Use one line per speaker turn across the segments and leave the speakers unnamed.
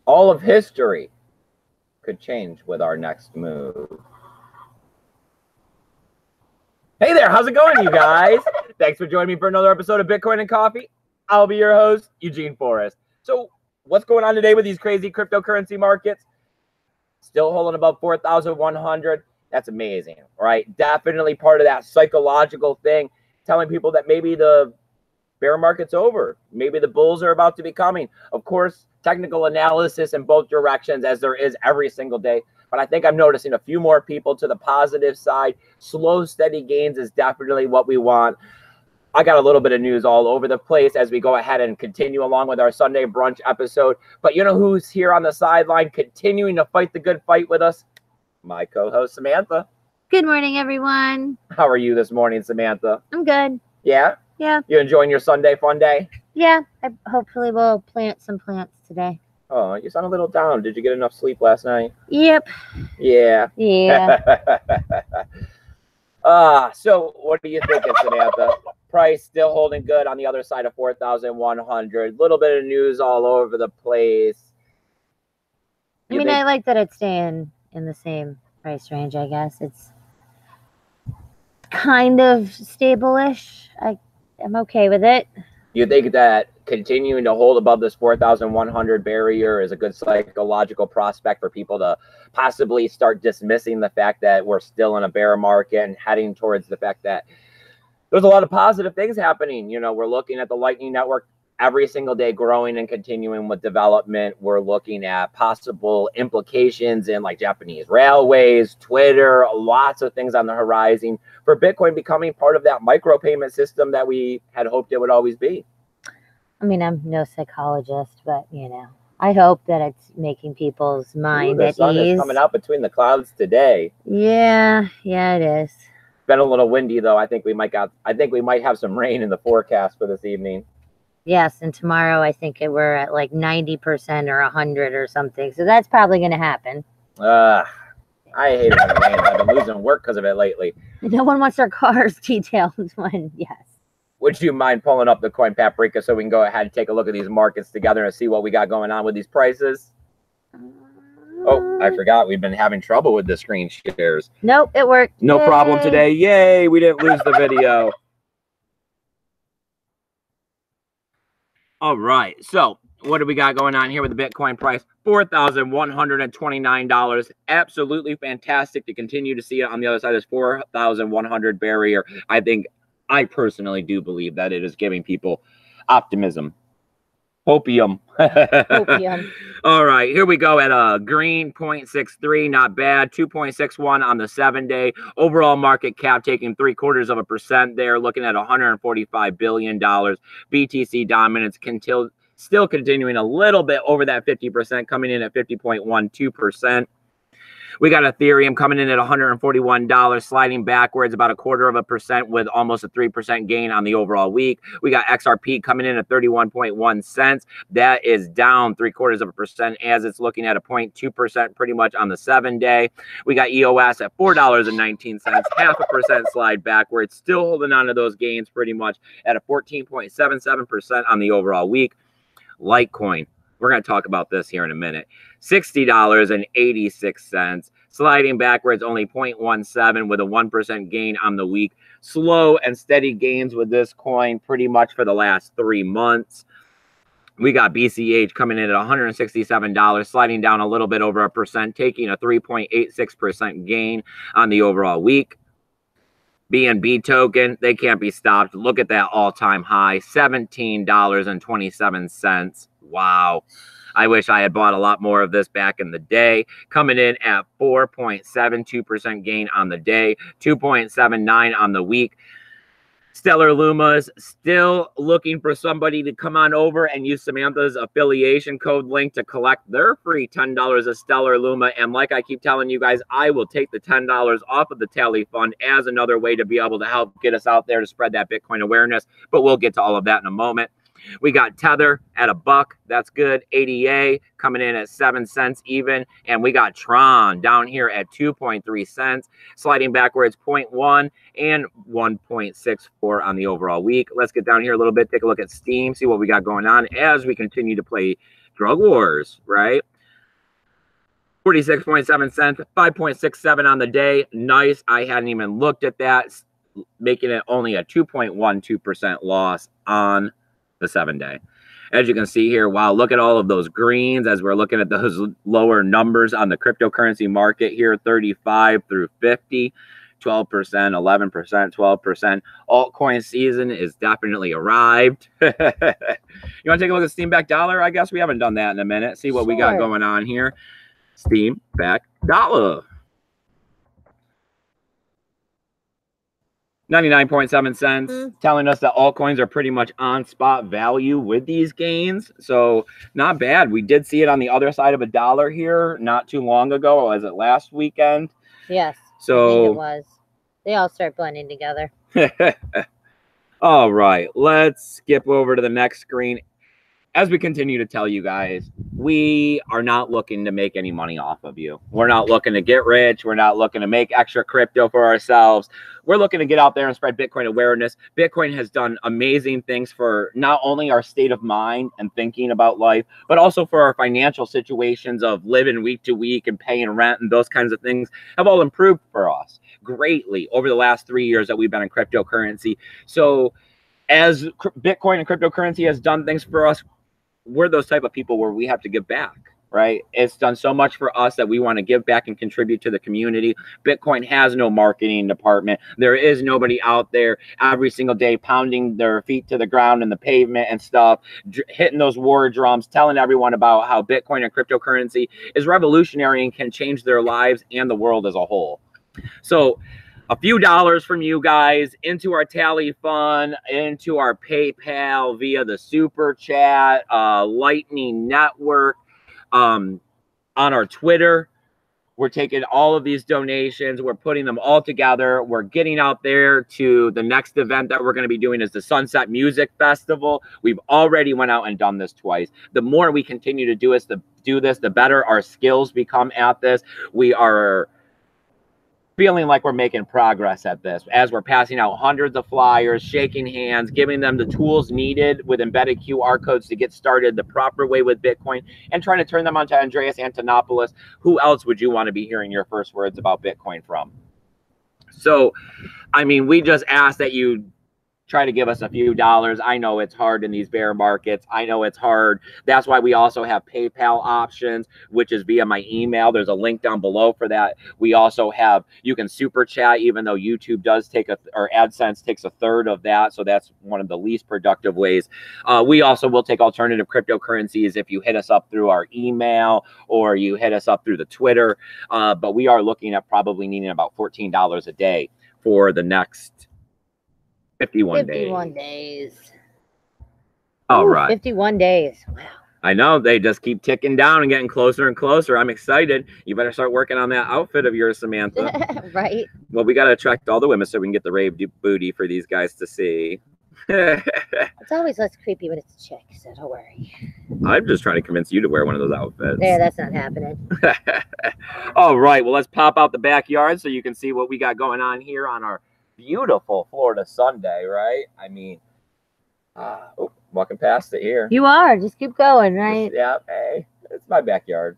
All of history could change with our next move. Hey there, how's it going, you guys? Thanks for joining me for another episode of Bitcoin and Coffee. I'll be your host, Eugene Forrest. So what's going on today with these crazy cryptocurrency markets? Still holding above 4,100. That's amazing, right? Definitely part of that psychological thing, telling people that maybe the bear market's over. Maybe the bulls are about to be coming. Of course, technical analysis in both directions, as there is every single day. But I think I'm noticing a few more people to the positive side. Slow, steady gains is definitely what we want. I got a little bit of news all over the place as we go ahead and continue along with our Sunday brunch episode. But you know who's here on the sideline continuing to fight the good fight with us? My co-host, Samantha.
Good morning, everyone.
How are you this morning, Samantha?
I'm good.
Yeah?
Yeah.
You enjoying your Sunday fun day?
Yeah. Hopefully we'll plant some plants today.
Oh, you sound a little down. Did you get enough sleep last night?
Yep.
Yeah.
Yeah.
So what are you thinking, Samantha? Price still holding good on the other side of 4,100. Little bit of news all over the place.
I like that it's staying in the same price range, I guess. It's kind of stable-ish. I'm okay with it.
You think that continuing to hold above this 4,100 barrier is a good psychological prospect for people to possibly start dismissing the fact that we're still in a bear market and heading towards the fact that there's a lot of positive things happening? You know, we're looking at the Lightning Network every single day growing and continuing with development. We're looking at possible implications in like Japanese railways, Twitter, lots of things on the horizon for Bitcoin becoming part of that micropayment system that we had hoped it would always be.
I mean, I'm no psychologist, but, you know, I hope that it's making people's mind at ease. The sun
is coming out between the clouds today.
Yeah, it is.
Been a little windy, though. I think we might have some rain in the forecast for this evening.
Yes, and tomorrow I think we're at like 90% or 100 or something. So that's probably going to happen.
I hate it when it rains. I've been losing work because of it lately.
No one wants their cars detailed when, yes.
Would you mind pulling up the Coin Paprika so we can go ahead and take a look at these markets together and see what we got going on with these prices? Oh, I forgot. We've been having trouble with the screen shares.
Nope, it worked.
No problem today. Yay, we didn't lose the video. All right, so what do we got going on here with the Bitcoin price? $4,129. Absolutely fantastic to continue to see it on the other side of this 4,100 barrier. I personally do believe that it is giving people optimism. Hopium.
Hopium.
All right, here we go at a green 0.63, not bad. 2.61 on the 7-day. Overall market cap taking 0.75% there, looking at $145 billion. BTC dominance still continuing a little bit over that 50%, coming in at 50.12%. We got Ethereum coming in at $141, sliding backwards about 0.25% with almost a 3% gain on the overall week. We got XRP coming in at 31.1 cents. That is down 0.75% as it's looking at a 0.2% pretty much on the 7-day. We got EOS at $4.19, 0.5% slide backwards, still holding on to those gains pretty much at a 14.77% on the overall week. Litecoin. We're going to talk about this here in a minute. $60.86, sliding backwards only 0.17 with a 1% gain on the week. Slow and steady gains with this coin pretty much for the last 3 months. We got BCH coming in at $167, sliding down a little bit over a percent, taking a 3.86% gain on the overall week. BNB token, they can't be stopped. Look at that all-time high, $17.27. Wow. I wish I had bought a lot more of this back in the day. Coming in at 4.72% gain on the day, 2.79 on the week. Stellar Luma's still looking for somebody to come on over and use Samantha's affiliation code link to collect their free $10 of Stellar Luma. And like I keep telling you guys, I will take the $10 off of the Tally Fund as another way to be able to help get us out there to spread that Bitcoin awareness. But we'll get to all of that in a moment. We got Tether at $1. That's good. ADA coming in at 7 cents even. And we got Tron down here at 2.3 cents, sliding backwards 0.1 and 1.64 on the overall week. Let's get down here a little bit, take a look at Steam, see what we got going on as we continue to play Drug Wars, right? 46.7 cents, 5.67 on the day. Nice. I hadn't even looked at that, making it only a 2.12% loss on the 7-day. As you can see here, wow, look at all of those greens as we're looking at those lower numbers on the cryptocurrency market here, 35 through 50, 12%, 11%, 12%. Altcoin season is definitely arrived. You want to take a look at Steam Back Dollar? I guess we haven't done that in a minute. See what we got going on here. Steam Back Dollar. 99.7 cents, telling us that altcoins are pretty much on spot value with these gains. So not bad. We did see it on the other side of $1 here not too long ago. Was it last weekend?
Yes.
So
I think it was. They all start blending together.
All right. Let's skip over to the next screen. As we continue to tell you guys, we are not looking to make any money off of you. We're not looking to get rich. We're not looking to make extra crypto for ourselves. We're looking to get out there and spread Bitcoin awareness. Bitcoin has done amazing things for not only our state of mind and thinking about life, but also for our financial situations of living week to week and paying rent, and those kinds of things have all improved for us greatly over the last 3 years that we've been in cryptocurrency. So as Bitcoin and cryptocurrency has done things for us, we're those type of people where we have to give back, right? It's done so much for us that we want to give back and contribute to the community. Bitcoin has no marketing department. There is nobody out there every single day pounding their feet to the ground in the pavement and stuff, hitting those war drums, telling everyone about how Bitcoin and cryptocurrency is revolutionary and can change their lives and the world as a whole. So a few dollars from you guys into our tally fund, into our PayPal via the Super Chat, Lightning Network, on our Twitter. We're taking all of these donations. We're putting them all together. We're getting out there to the next event that we're going to be doing is the Sunset Music Festival. We've already went out and done this twice. The more we continue to do this, the better our skills become at this. We are feeling like we're making progress at this as we're passing out hundreds of flyers, shaking hands, giving them the tools needed with embedded QR codes to get started the proper way with Bitcoin, and trying to turn them on to Andreas Antonopoulos. Who else would you want to be hearing your first words about Bitcoin from? So, I mean, we just ask that you try to give us a few dollars. I know it's hard in these bear markets. I know it's hard. That's why we also have PayPal options, which is via my email. There's a link down below for that. We also have, you can super chat, even though YouTube does take or AdSense takes a third of that. So that's one of the least productive ways. We also will take alternative cryptocurrencies if you hit us up through our email or you hit us up through the Twitter. But we are looking at probably needing about $14 a day for the next 51
days.
All right.
51 days. Wow.
I know. They just keep ticking down and getting closer and closer. I'm excited. You better start working on that outfit of yours, Samantha.
Right.
Well, we got to attract all the women so we can get the rave booty for these guys to see.
It's always less creepy when it's a chick, so don't worry.
I'm just trying to convince you to wear one of those outfits.
Yeah, that's not happening.
All right. Well, let's pop out the backyard so you can see what we got going on here on our beautiful Florida Sunday, right? I mean, walking past it here.
You are. Just keep going, right?
Yeah, hey, it's my backyard.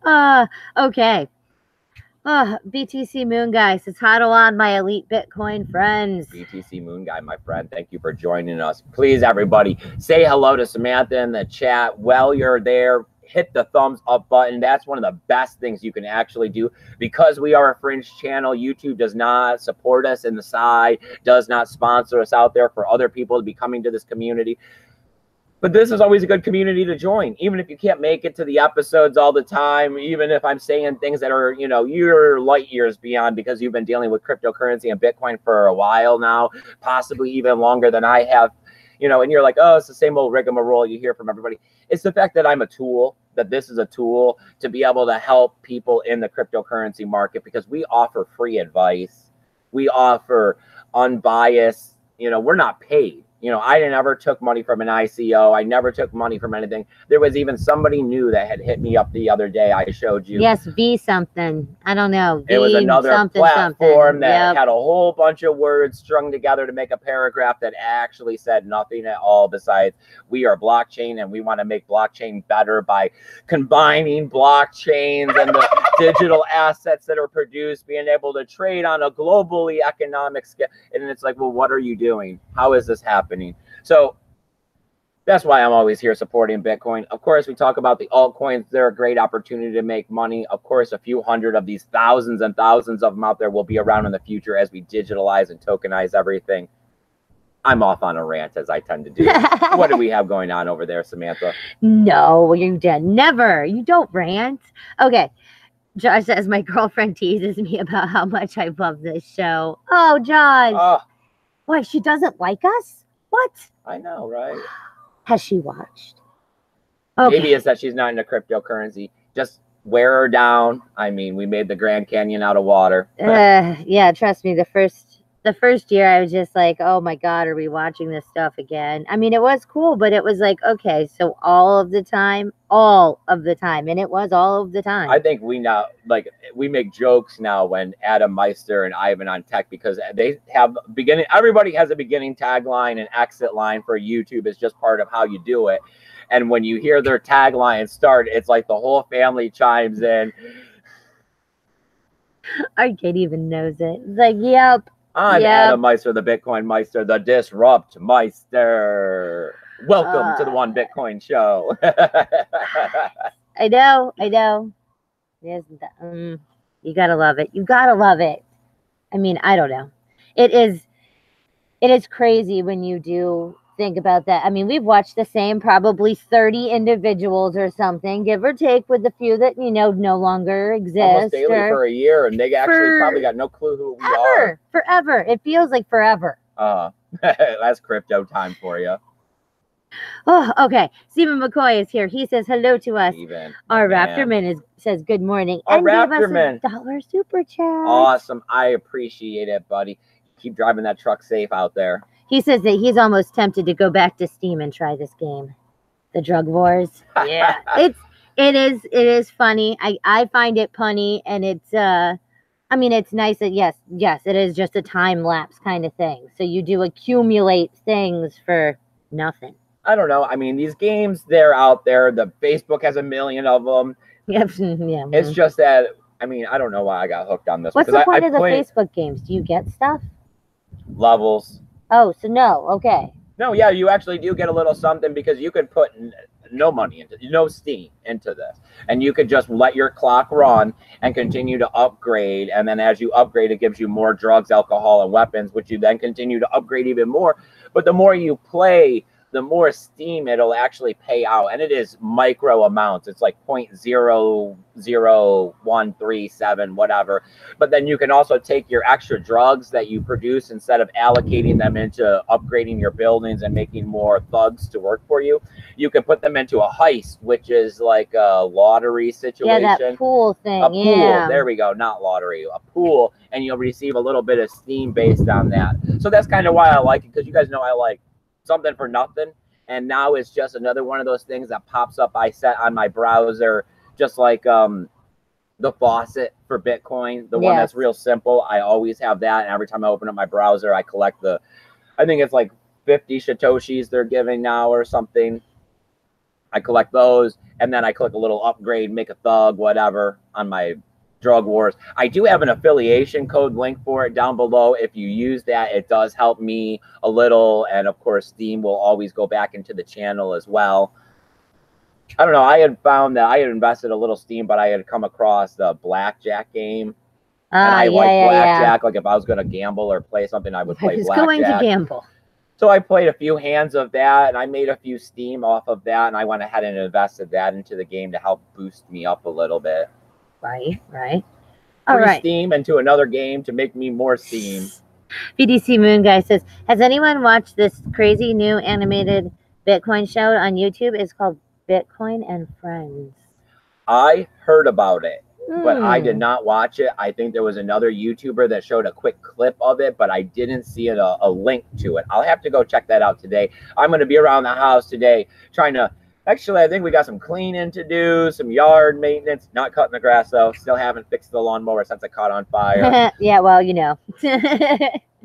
Okay. BTC Moon Guy says, huddle on my elite Bitcoin friends.
BTC Moon Guy, my friend, thank you for joining us. Please, everybody, say hello to Samantha in the chat while you're there. Hit the thumbs up button. That's one of the best things you can actually do. Because we are a fringe channel, YouTube does not support us in the side, does not sponsor us out there for other people to be coming to this community. But this is always a good community to join, even if you can't make it to the episodes all the time, even if I'm saying things that are, you know, you're light years beyond because you've been dealing with cryptocurrency and Bitcoin for a while now, possibly even longer than I have. You know, and you're like, oh, it's the same old rigmarole you hear from everybody. It's the fact that I'm a tool, that this is a tool to be able to help people in the cryptocurrency market because we offer free advice. We offer unbiased, you know, we're not paid. You know, I never took money from an ICO. I never took money from anything. There was even somebody new that had hit me up the other day. I showed you.
Yes, V something. I don't know.
It was another
something,
platform that
Yep.
had a whole bunch of words strung together to make a paragraph that actually said nothing at all besides we are blockchain and we want to make blockchain better by combining blockchains and the digital assets that are produced, being able to trade on a globally economic scale. And it's like, well, what are you doing? How is this happening? So that's why I'm always here supporting Bitcoin. Of course, we talk about the altcoins. They're a great opportunity to make money. Of course, a few hundred of these thousands and thousands of them out there will be around in the future as we digitalize and tokenize everything. I'm off on a rant, as I tend to do. What do we have going on over there, Samantha?
No, you did never. You don't rant. Okay. Josh says my girlfriend teases me about how much I love this show. Oh, Josh. Why, she doesn't like us? What?
I know, right?
Has she watched? Okay.
Maybe it's that she's not into cryptocurrency. Just wear her down. I mean, we made the Grand Canyon out of water.
Yeah, trust me. The first year I was just like, oh my God, are we watching this stuff again? I mean, it was cool, but it was like, okay, so all of the time. And it was all of the time.
I think we make jokes now when Adam Meister and Ivan on Tech, because they have everybody has a beginning tagline and exit line for YouTube. It's just part of how you do it. And when you hear their tagline start, it's like the whole family chimes in.
Our kid even knows it. It's like, yep.
I'm Adam Meister, the Bitcoin Meister, the Disrupt Meister. Welcome to the One Bitcoin Show.
I know. Yes, you gotta love it. You gotta love it. I mean, I don't know. It is crazy when you do think about that. I mean, we've watched the same probably 30 individuals or something, give or take, with the few that, you know, no longer exist.
Almost daily for a year, and they actually probably got no clue who we are.
Forever. It feels like forever.
That's crypto time for you.
Oh, okay. Stephen McCoy is here. He says hello to us. Our Raptorman says good morning.
Our Raptorman.
Gave us a $1 super chat.
Awesome. I appreciate it, buddy. Keep driving that truck safe out there.
He says that he's almost tempted to go back to Steam and try this game, the Drug Wars. Yeah, it is funny. I find it punny, and it's I mean, it's nice that yes, it is just a time lapse kind of thing. So you do accumulate things for nothing.
I don't know. I mean, these games, they're out there. The Facebook has 1 million of them.
Yep. Yeah.
It's just that, I mean, I don't know why I got hooked on this.
What's the point of the Facebook games? Do you get stuff?
Levels.
Oh, so no. Okay.
No, yeah, you actually do get a little something because you could put no money into, no Steam into this, and you could just let your clock run and continue to upgrade. And then as you upgrade, it gives you more drugs, alcohol, and weapons, which you then continue to upgrade even more. But the more you play, the more Steam it'll actually pay out, and it is micro amounts. It's like 0.00137 whatever. But then you can also take your extra drugs that you produce, instead of allocating them into upgrading your buildings and making more thugs to work for you, you can put them into a heist, which is like a lottery situation.
Yeah, that pool thing.
A pool. There we go. Not lottery, a pool, and you'll receive a little bit of Steam based on that. So that's kind of why I like it, because you guys know I like something for nothing. And now it's just another one of those things that pops up. I set on my browser, just like the faucet for Bitcoin, the one that's real simple. I always have that, and every time I open up my browser, I collect I think it's like 50 Satoshis they're giving now or something. I collect those, and then I click a little upgrade, make a thug, whatever, on my Drug Wars. I do have an affiliation code link for it down below. If you use that, it does help me a little, and of course Steam will always go back into the channel as well. I don't know, I had found that I had invested a little Steam, but I had come across the blackjack game, and I like blackjack. Like if I was going to gamble or play something, I would play blackjack.
Going to gamble.
So I played a few hands of that, and I made a few Steam off of that, and I went ahead and invested that into the game to help boost me up a little bit.
Right. All right.
Steam into another game to make me more Steam.
BDC Moon Guy says, has anyone watched this crazy new animated Bitcoin show on YouTube? It's called Bitcoin and Friends.
I heard about it. but I did not watch it. I think there was another YouTuber that showed a quick clip of it, but I didn't see a link to it. I'll have to go check that out today. I'm going to be around the house today trying to, actually, I think we got some cleaning to do, some yard maintenance, not cutting the grass though. Still haven't fixed the lawnmower since it caught on fire.
Yeah, well, you know.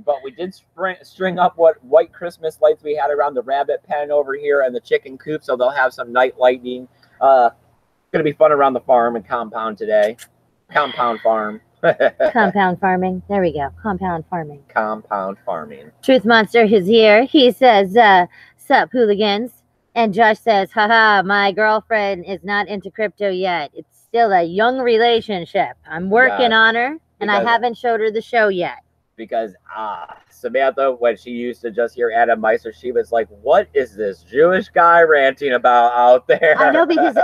But we did string up what white Christmas lights we had around the rabbit pen over here and the chicken coop, so they'll have some night lighting. Going to be fun around the farm and compound today. Compound farm.
Compound farming. There we go. Compound farming.
Compound farming.
Truth Monster is here. He says, sup, hooligans. And Josh says, haha, my girlfriend is not into crypto yet. It's still a young relationship. I'm working on her, and I haven't showed her the show yet.
Because Samantha, when she used to just hear Adam Meister, she was like, what is this Jewish guy ranting about out there?
I know, because,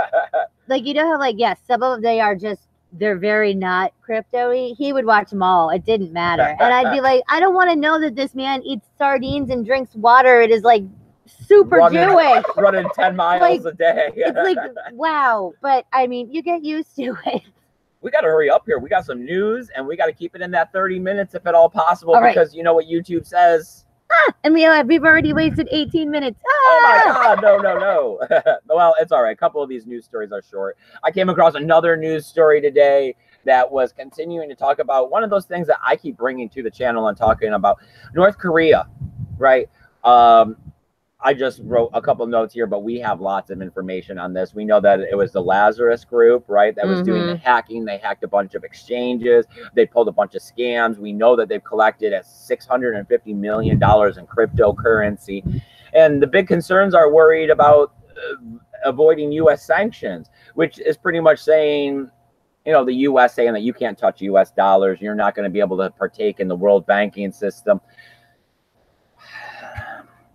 like, you know how, like, yes, some of them, they are just, they're very not crypto-y. He would watch them all. It didn't matter. And I'd be like, I don't want to know that this man eats sardines and drinks water. It is, like, super Jewish.
Running 10 miles a day.
It's like, wow. But, I mean, you get used to it.
We got to hurry up here. We got some news, and we got to keep it in that 30 minutes if at all possible, because you know what YouTube says.
And we've already wasted 18 minutes.
Oh, my God. No. Well, it's all right. A couple of these news stories are short. I came across another news story today that was continuing to talk about one of those things that I keep bringing to the channel and talking about. North Korea, right? I just wrote a couple notes here, but we have lots of information on this. We know that it was the Lazarus group, right, that was doing the hacking. They hacked a bunch of exchanges. They pulled a bunch of scams. We know that they've collected at $650 million in cryptocurrency. And the big concerns are worried about avoiding U.S. sanctions, which is pretty much saying, you know, the U.S. saying that you can't touch U.S. dollars. You're not going to be able to partake in the world banking system.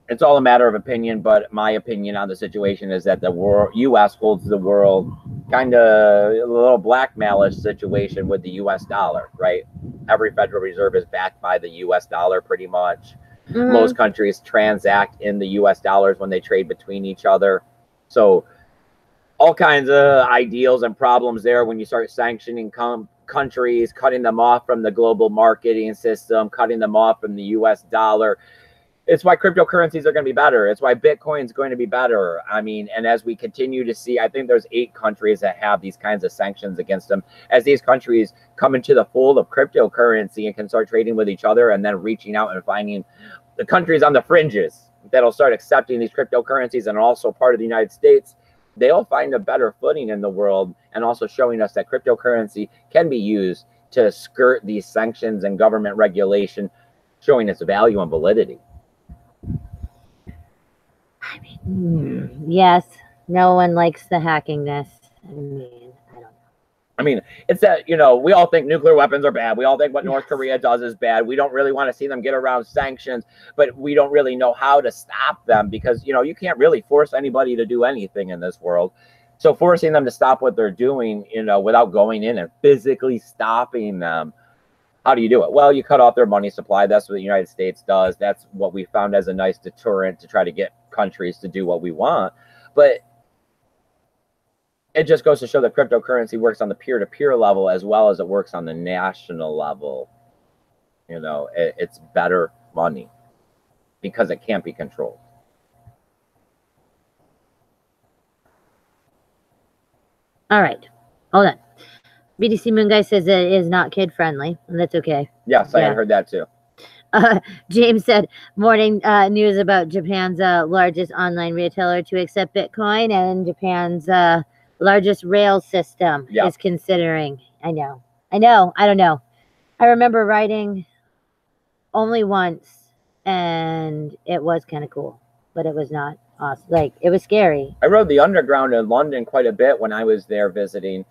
It's all a matter of opinion, but my opinion on the situation is that the U.S. holds the world kind of a little blackmailish situation with the U.S. dollar, right? Every Federal Reserve is backed by the U.S. dollar pretty much. Most countries transact in the U.S. dollars when they trade between each other. So all kinds of ideals and problems there when you start sanctioning countries, cutting them off from the global marketing system, cutting them off from the U.S. dollar. It's why cryptocurrencies are going to be better. It's why Bitcoin is going to be better. I mean, and as we continue to see, I think there's 8 countries that have these kinds of sanctions against them. As these countries come into the fold of cryptocurrency and can start trading with each other and then reaching out and finding the countries on the fringes that'll start accepting these cryptocurrencies and are also part of the United States, they'll find a better footing in the world, and also showing us that cryptocurrency can be used to skirt these sanctions and government regulation, showing its value and validity.
I mean, yes, no one likes the hackingness. I mean, I don't know.
I mean, it's that, you know, we all think nuclear weapons are bad. We all think what North Korea does is bad. We don't really want to see them get around sanctions, but we don't really know how to stop them because, you know, you can't really force anybody to do anything in this world. So forcing them to stop what they're doing, you know, without going in and physically stopping them, how do you do it? Well, you cut off their money supply. That's what the United States does. That's what we found as a nice deterrent to try to get countries to do what we want. But it just goes to show that cryptocurrency works on the peer-to-peer level as well as it works on the national level. You know, it's better money because it can't be controlled.
All right. Hold on. BDC Moon Guy says it is not kid-friendly, and that's okay.
Yes, I had heard that too.
James said, morning news about Japan's largest online retailer to accept Bitcoin, and Japan's largest rail system is considering. I don't know. I remember riding only once, and it was kind of cool, but it was not awesome. Like, it was scary.
I rode the underground in London quite a bit when I was there visiting.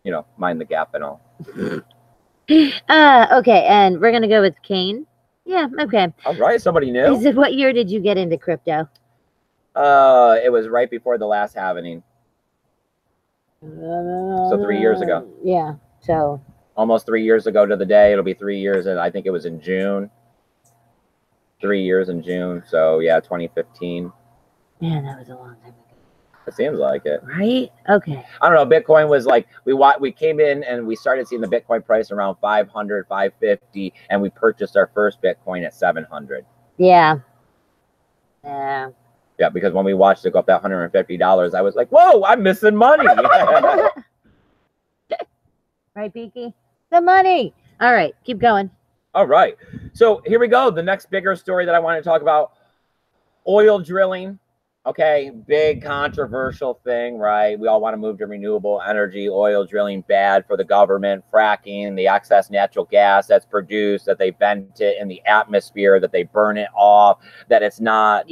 You know, mind the gap and all.
Okay, and we're gonna go with Kane. Yeah, okay.
All right, somebody new.
Is it, what year did you get into crypto?
It was right before the last halvening. So 3 years ago.
Yeah, so
almost 3 years ago to the day. It'll be 3 years, and I think it was in June. 3 years in June. So yeah, 2015.
Man, that was a long time ago.
It seems like it.
Right? Okay.
I don't know. Bitcoin was like, we came in and we started seeing the Bitcoin price around 500, 550, and we purchased our first Bitcoin at 700.
Yeah. Yeah.
Yeah, because when we watched it go up that $150, I was like, whoa, I'm missing money.
Right, Beaky? The money. All right, keep going.
All right. So here we go. The next bigger story that I want to talk about, oil drilling. Okay, big controversial thing, right? We all want to move to renewable energy. Oil drilling bad for the government. Fracking, the excess natural gas that's produced, that they vent it in the atmosphere, that they burn it off, that it's not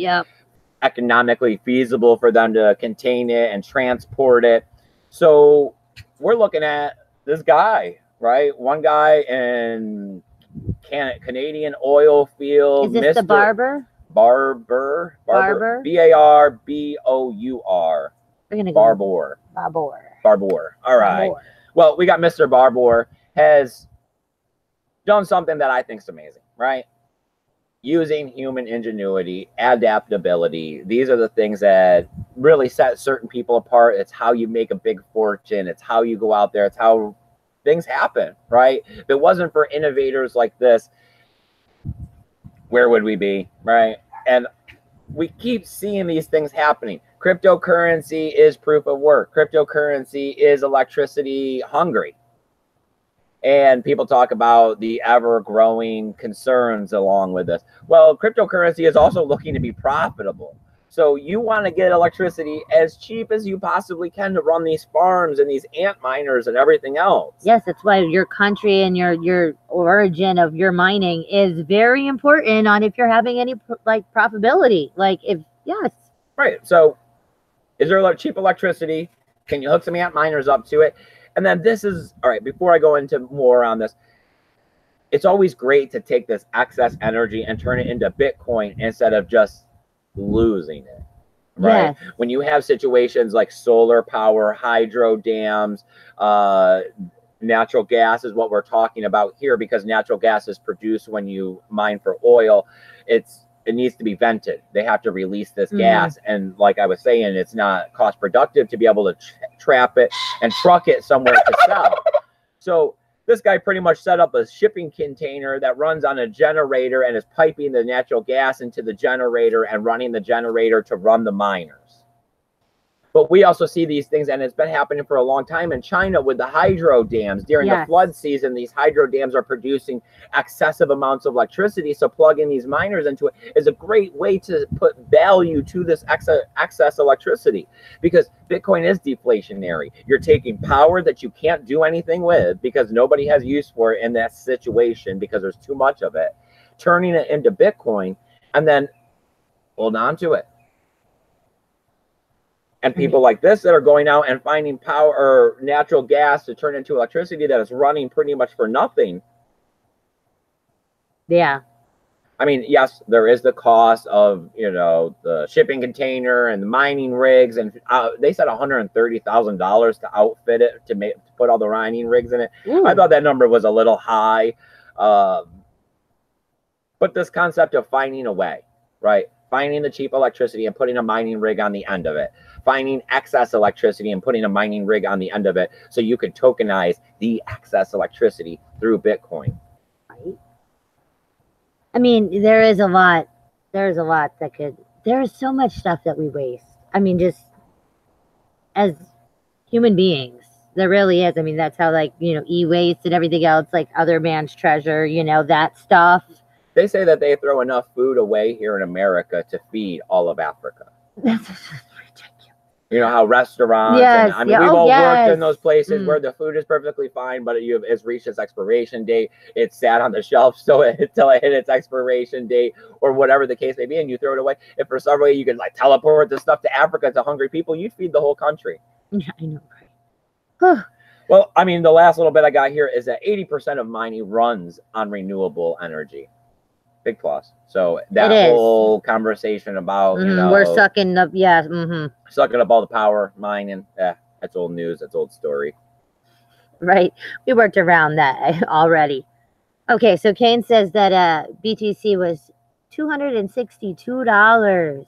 economically feasible for them to contain it and transport it. So we're looking at this guy, right? One guy in Canadian oil field.
Is this the barber?
Barbour.
Barbour.
B-A-R-B-O-U-R.
We're gonna go
Barbour.
Barbour.
All right. Barbour. Well, we got Mr. Barbour has done something that I think is amazing, right? Using human ingenuity, adaptability. These are the things that really set certain people apart. It's how you make a big fortune. It's how you go out there. It's how things happen, right? If it wasn't for innovators like this, where would we be, right? And we keep seeing these things happening. Cryptocurrency is proof of work. Cryptocurrency is electricity hungry. And people talk about the ever-growing concerns along with this. Well, cryptocurrency is also looking to be profitable. So you want to get electricity as cheap as you possibly can to run these farms and these ant miners and everything else.
Yes, that's why your country and your origin of your mining is very important on if you're having any like profitability. Like if yes.
Right. So is there cheap electricity? Can you hook some ant miners up to it? And then this is, all right, before I go into more on this, it's always great to take this excess energy and turn it into Bitcoin instead of just losing it, right? Yes. When you have situations like solar power, hydro dams, natural gas is what we're talking about here, because natural gas is produced when you mine for oil. It needs to be vented. They have to release this gas. And like I was saying, it's not cost productive to be able to trap it and truck it somewhere to sell. So this guy pretty much set up a shipping container that runs on a generator and is piping the natural gas into the generator and running the generator to run the miners. But we also see these things, and it's been happening for a long time in China with the hydro dams. During the flood season, these hydro dams are producing excessive amounts of electricity. So plugging these miners into it is a great way to put value to this excess electricity, because Bitcoin is deflationary. You're taking power that you can't do anything with because nobody has use for it in that situation because there's too much of it, turning it into Bitcoin, and then hold on to it. And people like this that are going out and finding power or natural gas to turn into electricity that is running pretty much for nothing.
Yeah.
I mean, yes, there is the cost of, you know, the shipping container and the mining rigs. And they said $130,000 to outfit it, to put all the mining rigs in it. Ooh. I thought that number was a little high. But this concept of finding a way, right? Finding the cheap electricity and putting a mining rig on the end of it. Finding excess electricity and putting a mining rig on the end of it so you could tokenize the excess electricity through Bitcoin.
Right. I mean, there is a lot that could, there is so much stuff that we waste. I mean, just as human beings, there really is. I mean, that's how, like, you know, e-waste and everything else, like other man's treasure, you know, that stuff.
They say that they throw enough food away here in America to feed all of Africa.
That's ridiculous.
You know how restaurants,
yes,
and, I mean, we've all worked in those places where the food is perfectly fine, but it's reached its expiration date. It's sat on the shelf until it hit its expiration date, or whatever the case may be, and you throw it away. If for some way you could like teleport this stuff to Africa to hungry people, you'd feed the whole country.
Yeah, I know, right?
Well, I mean, the last little bit I got here is that 80% of mining runs on renewable energy. Big plus. So that whole conversation about, you know,
we're sucking up,
sucking up all the power, mining, that's old news, that's old story.
Right. We worked around that already. Okay, so Kane says that BTC was $262.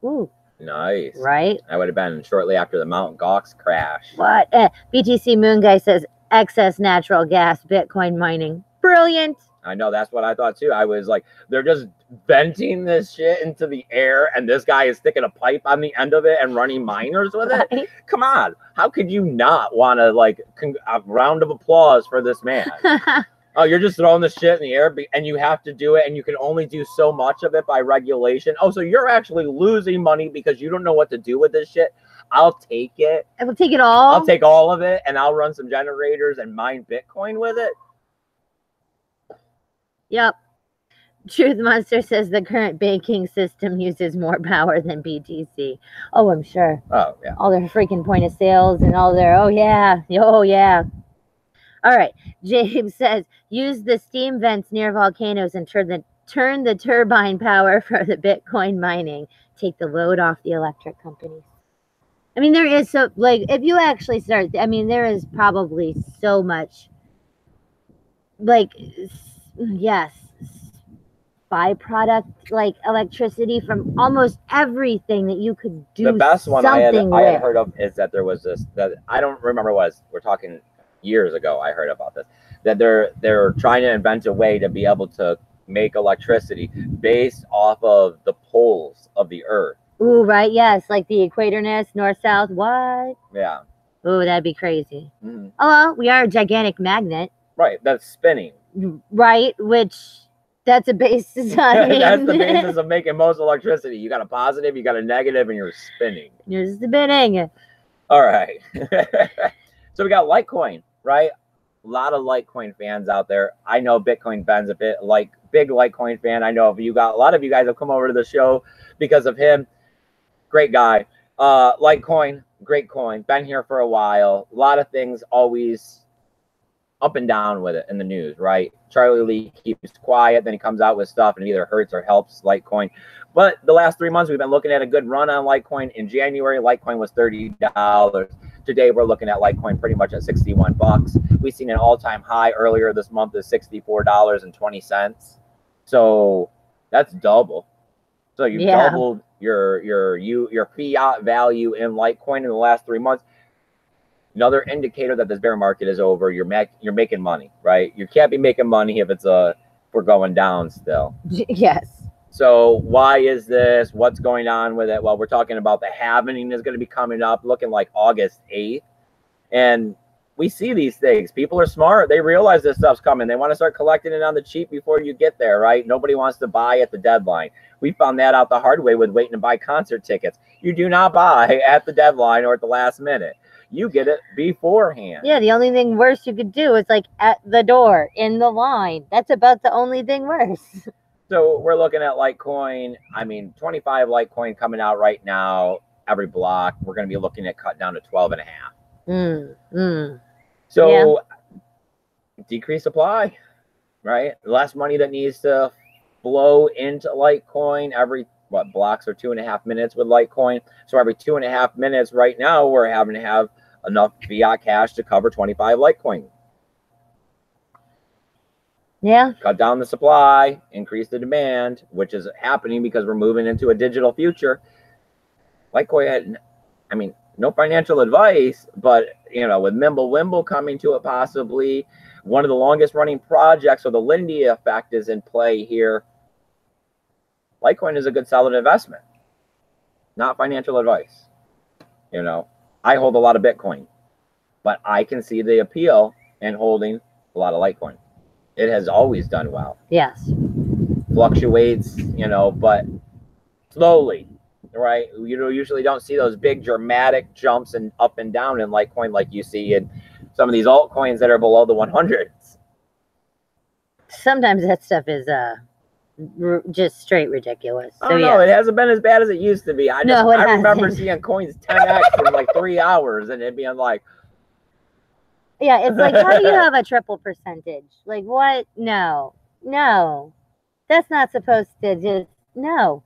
Ooh.
Nice.
Right?
That would have been shortly after the Mt. Gox crash.
What? BTC Moon Guy says excess natural gas Bitcoin mining. Brilliant.
I know, that's what I thought too. I was like, they're just venting this shit into the air, and this guy is sticking a pipe on the end of it and running miners with it.
Right?
Come on, how could you not want to like a round of applause for this man? Oh, you're just throwing the shit in the air, and you have to do it, and you can only do so much of it by regulation. Oh, so you're actually losing money because you don't know what to do with this shit. I'll take it.
I will take it all.
I'll take all of it, and I'll run some generators and mine Bitcoin with it.
Yep. Truth Monster says the current banking system uses more power than BTC. Oh, I'm sure.
Oh, yeah.
All their freaking point of sales and all their, oh, yeah. All right. James says, use the steam vents near volcanoes and turn the turbine power for the Bitcoin mining. Take the load off the electric companies. I mean, there is so, like, if you actually start, I mean, there is probably so much, like, yes, byproduct, like electricity from almost everything that you could do.
The best one I had
with.
heard of is that there was this, that I don't remember what it was. We're talking years ago. I heard about this, that they're trying to invent a way to be able to make electricity based off of the poles of the earth.
Ooh, right, yes, like the equatorness, north, south, what?
Yeah.
Ooh, that'd be crazy.
Mm-hmm.
Oh, well, we are a gigantic magnet.
Right, that's spinning.
Right, which that's a basis on.
That's the basis of making most electricity. You got a positive, you got a negative, and you're spinning.
You're spinning.
All right. So we got Litecoin, right? A lot of Litecoin fans out there. I know Bitcoin Ben's a bit like big Litecoin fan. I know a lot of you guys have come over to the show because of him. Great guy. Litecoin, great coin. Been here for a while. A lot of things always up and down with it in the news, right? Charlie Lee keeps quiet, then he comes out with stuff and it either hurts or helps Litecoin. But the last 3 months, we've been looking at a good run on Litecoin. In January, Litecoin was $30. Today, we're looking at Litecoin pretty much at 61 bucks. We've seen an all-time high earlier this month is $64.20. So that's double. So you've doubled your fiat value in Litecoin in the last 3 months. Another indicator that this bear market is over. You're making money, right? You can't be making money if we're going down still.
Yes.
So why is this? What's going on with it? Well, we're talking about the halving is going to be coming up, looking like August 8th. And we see these things. People are smart. They realize this stuff's coming. They want to start collecting it on the cheap before you get there, right? Nobody wants to buy at the deadline. We found that out the hard way with waiting to buy concert tickets. You do not buy at the deadline or at the last minute. You get it beforehand. Yeah,
the only thing worse you could do is like at the door, in the line. That's about the only thing worse.
So we're looking at Litecoin. I mean, 25 Litecoin coming out right now. Every block, we're going to be looking at cut down to 12.5. So decrease supply, right? Less money that needs to flow into Litecoin. Every blocks are 2.5 minutes with Litecoin. So every 2.5 minutes right now, we're having to have enough fiat cash to cover 25 Litecoin.
Yeah.
Cut down the supply, increase the demand, which is happening because we're moving into a digital future. Litecoin, I mean, no financial advice, but, you know, with Mimblewimble coming to it possibly, one of the longest running projects, so the Lindy effect is in play here. Litecoin is a good solid investment, not financial advice. You know, I hold a lot of Bitcoin, but I can see the appeal in holding a lot of Litecoin. It has always done well.
Yes.
Fluctuates, you know, but slowly, right? You usually don't see those big dramatic jumps and up and down in Litecoin like you see in some of these altcoins that are below the 100s.
Sometimes that stuff is just straight ridiculous. So,
no, it hasn't been as bad as it used to be. I remember
hasn't.
seeing coins 10x in like 3 hours and it being like,
yeah, it's like, how do you have a triple percentage? Like, what? No. That's not supposed to just, no.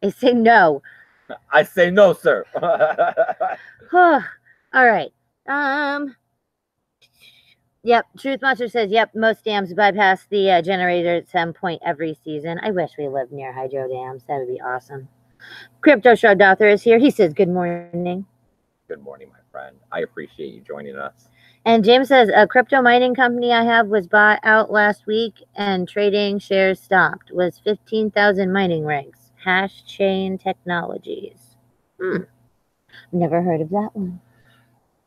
I say no.
I say no, sir.
All right. Yep. Truth Monster says, yep, most dams bypass the generator at some point every season. I wish we lived near hydro dams. That would be awesome. Crypto Shrugged Author is here. He says, good morning.
Good morning, my friend. I appreciate you joining us.
And James says, a crypto mining company I have was bought out last week and trading shares stopped. Was 15,000 mining rigs. Hash Chain Technologies. Never heard of that one.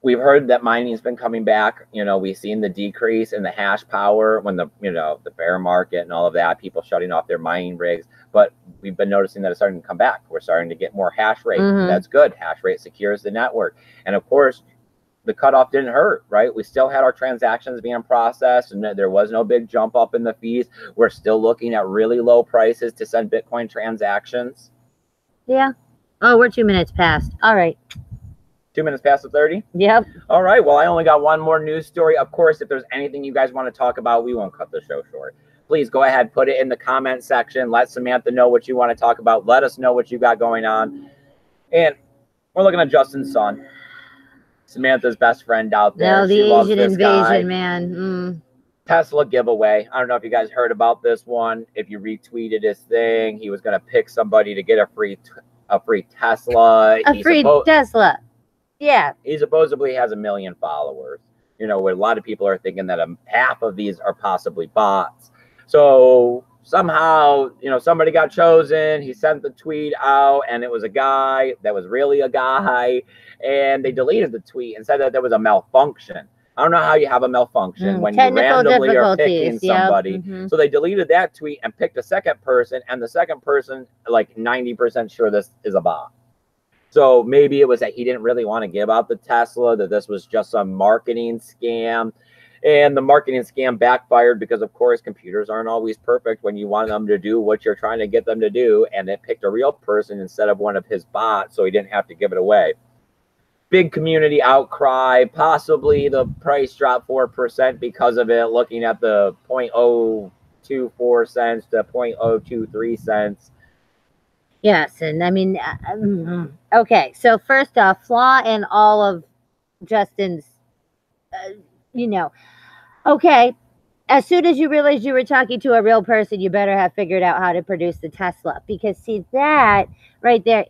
We've heard that mining has been coming back. You know, we've seen the decrease in the hash power when the, you know, the bear market and all of that, people shutting off their mining rigs. But we've been noticing that it's starting to come back. We're starting to get more hash rate. That's good. Hash rate secures the network. And of course, the cutoff didn't hurt, right? We still had our transactions being processed and there was no big jump up in the fees. We're still looking at really low prices to send Bitcoin transactions.
Yeah. Oh, we're 2 minutes past. All right.
2 minutes past the 30?
Yep.
All right. Well, I only got one more news story. Of course, if there's anything you guys want to talk about, we won't cut the show short. Please go ahead, put it in the comment section. Let Samantha know what you want to talk about. Let us know what you got going on. And we're looking at Justin's son, Samantha's best friend out there.
No, the Asian invasion, man.
Tesla giveaway. I don't know if you guys heard about this one. If you retweeted his thing, he was going to pick somebody to get a free Tesla.
A free Tesla. Yeah.
He supposedly has 1 million followers. You know, where a lot of people are thinking that half of these are possibly bots. So somehow, you know, somebody got chosen. He sent the tweet out, and it was a guy that was really a guy. And they deleted the tweet and said that there was a malfunction. I don't know how you have a malfunction when you randomly are picking somebody. So they deleted that tweet and picked a second person, and the second person, like 90% sure this is a bot. So maybe it was that he didn't really want to give out the Tesla, that this was just a marketing scam. And the marketing scam backfired because, of course, computers aren't always perfect when you want them to do what you're trying to get them to do. And it picked a real person instead of one of his bots, so he didn't have to give it away. Big community outcry. Possibly the price dropped 4% because of it, looking at the 0.024 cents to 0.023 cents.
Yes, and I mean, okay, so first off, flaw in all of Justin's, you know, okay, as soon as you realized you were talking to a real person, you better have figured out how to produce the Tesla, because see that right there,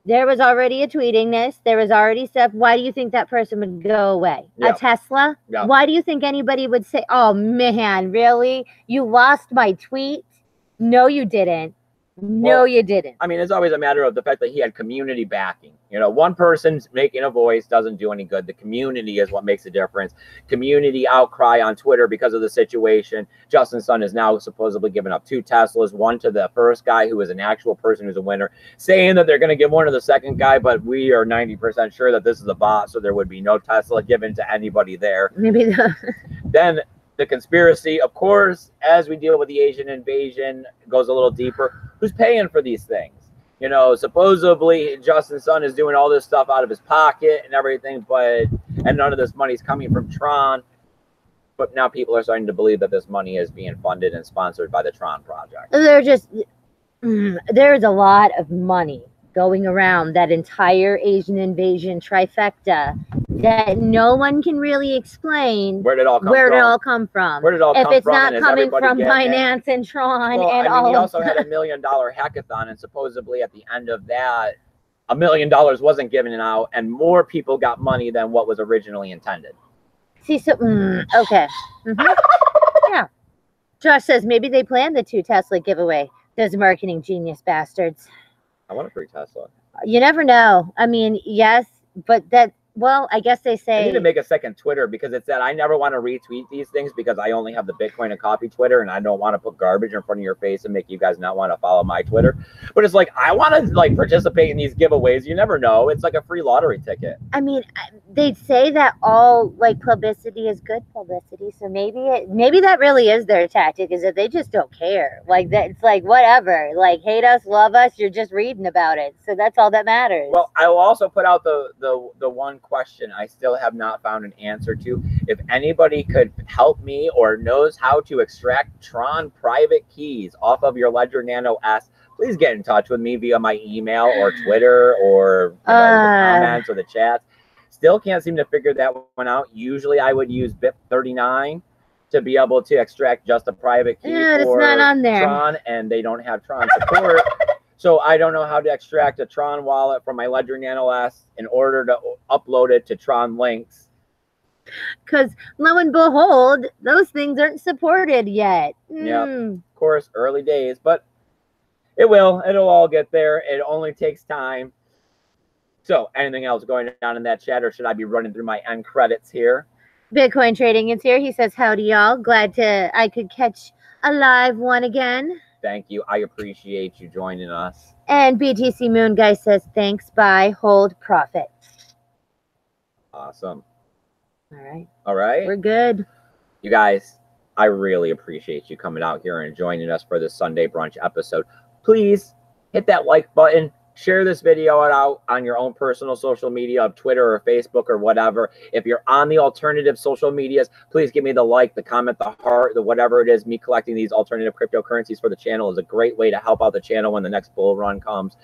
there was already a tweeting this, there was already stuff. Why do you think that person would go away? A Tesla? Why do you think anybody would say, oh man, really? You lost my tweet? No, you didn't. No, you didn't.
I mean, it's always a matter of the fact that he had community backing. You know, one person's making a voice doesn't do any good. The community is what makes a difference. Community outcry on Twitter because of the situation. Justin's son is now supposedly giving up 2 Teslas, one to the first guy who is an actual person who's a winner, saying that they're going to give one to the second guy, but we are 90% sure that this is a bot, so there would be no Tesla given to anybody there.
Maybe
Then the conspiracy, of course, as we deal with the Asian invasion, goes a little deeper. Who's paying for these things? You know, supposedly Justin's son is doing all this stuff out of his pocket and everything, and none of this money is coming from Tron. But now people are starting to believe that this money is being funded and sponsored by the Tron project.
There's a lot of money going around that entire Asian invasion trifecta that no one can really explain
where it all come
from.
Where did it all come from?
If it's not coming from Binance and Tron and all.
He also had $1 million hackathon, and supposedly at the end of that, $1 million wasn't given out, and more people got money than what was originally intended.
See, so okay, yeah. Josh says maybe they planned the 2 Tesla giveaway. Those marketing genius bastards.
I want a free Tesla.
You never know. I mean, yes, but that. Well, I guess they say...
I need to make a second Twitter because it's that I never want to retweet these things because I only have the Bitcoin and Coffee Twitter, and I don't want to put garbage in front of your face and make you guys not want to follow my Twitter. But it's like, I want to like participate in these giveaways. You never know. It's like a free lottery ticket.
I mean, they'd say that all like publicity is good publicity. So maybe that really is their tactic, is that they just don't care. Like that, it's like, whatever. Like, hate us, love us, you're just reading about it. So that's all that matters.
Well, I will also put out the one question I still have not found an answer to. If anybody could help me or knows how to extract Tron private keys off of your Ledger Nano S, please get in touch with me via my email or Twitter or the comments or the chats. Still can't seem to figure that one out. Usually I would use BIP39 to be able to extract just a private key for
it's not on there.
Tron, and they don't have Tron support. So I don't know how to extract a Tron wallet from my Ledger Nano S in order to upload it to Tron Links.
Because lo and behold, those things aren't supported yet.
Yep. Of course, early days, but it will. It'll all get there. It only takes time. So anything else going on in that chat, or should I be running through my end credits here?
Bitcoin Trading is here. He says, howdy, y'all. Glad I could catch a live one again.
Thank you. I appreciate you joining us.
And BTC Moon Guy says, thanks, buy, hold, profit.
Awesome.
All right.
All right.
We're good.
You guys, I really appreciate you coming out here and joining us for this Sunday brunch episode. Please hit that like button. Share this video out on your own personal social media of Twitter or Facebook or whatever. If you're on the alternative social medias, please give me the like, the comment, the heart, the whatever it is. Me collecting these alternative cryptocurrencies for the channel is a great way to help out the channel when the next bull run comes.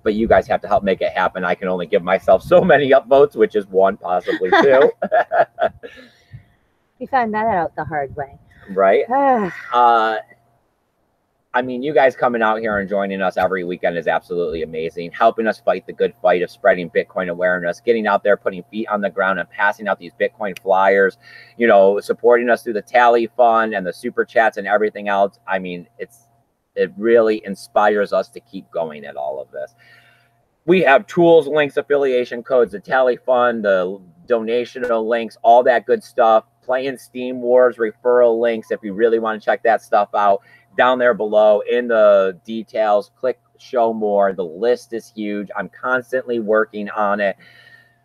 But you guys have to help make it happen. I can only give myself so many upvotes, which is 1, possibly 2.
We found that out the hard way.
Right? I mean, you guys coming out here and joining us every weekend is absolutely amazing. Helping us fight the good fight of spreading Bitcoin awareness, getting out there, putting feet on the ground and passing out these Bitcoin flyers, you know, supporting us through the Tally Fund and the super chats and everything else. I mean, it really inspires us to keep going at all of this. We have tools, links, affiliation codes, the Tally Fund, the donational links, all that good stuff. Playing Steam Wars, referral links if you really want to check that stuff out. Down there below in the details, click show more. The list is huge. I'm constantly working on it.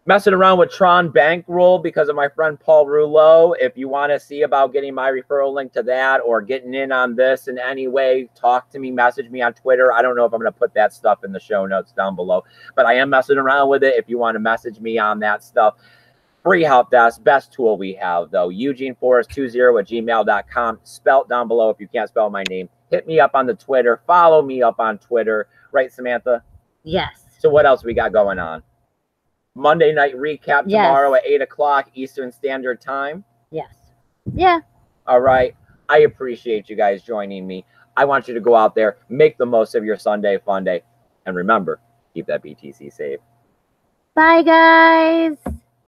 Messing around with Tron Bankroll because of my friend Paul Rouleau. If you want to see about getting my referral link to that or getting in on this in any way, talk to me, message me on Twitter. I don't know if I'm going to put that stuff in the show notes down below, but I am messing around with it. If you want to message me on that stuff. Free help desk, best tool we have, though. EugeneForrest20@gmail.com. Spelt down below if you can't spell my name. Hit me up on the Twitter. Follow me up on Twitter. Right, Samantha?
Yes.
So what else we got going on? Monday night recap tomorrow at 8 o'clock Eastern Standard Time.
Yes. Yeah.
All right. I appreciate you guys joining me. I want you to go out there, make the most of your Sunday fun day. And remember, keep that BTC safe.
Bye, guys.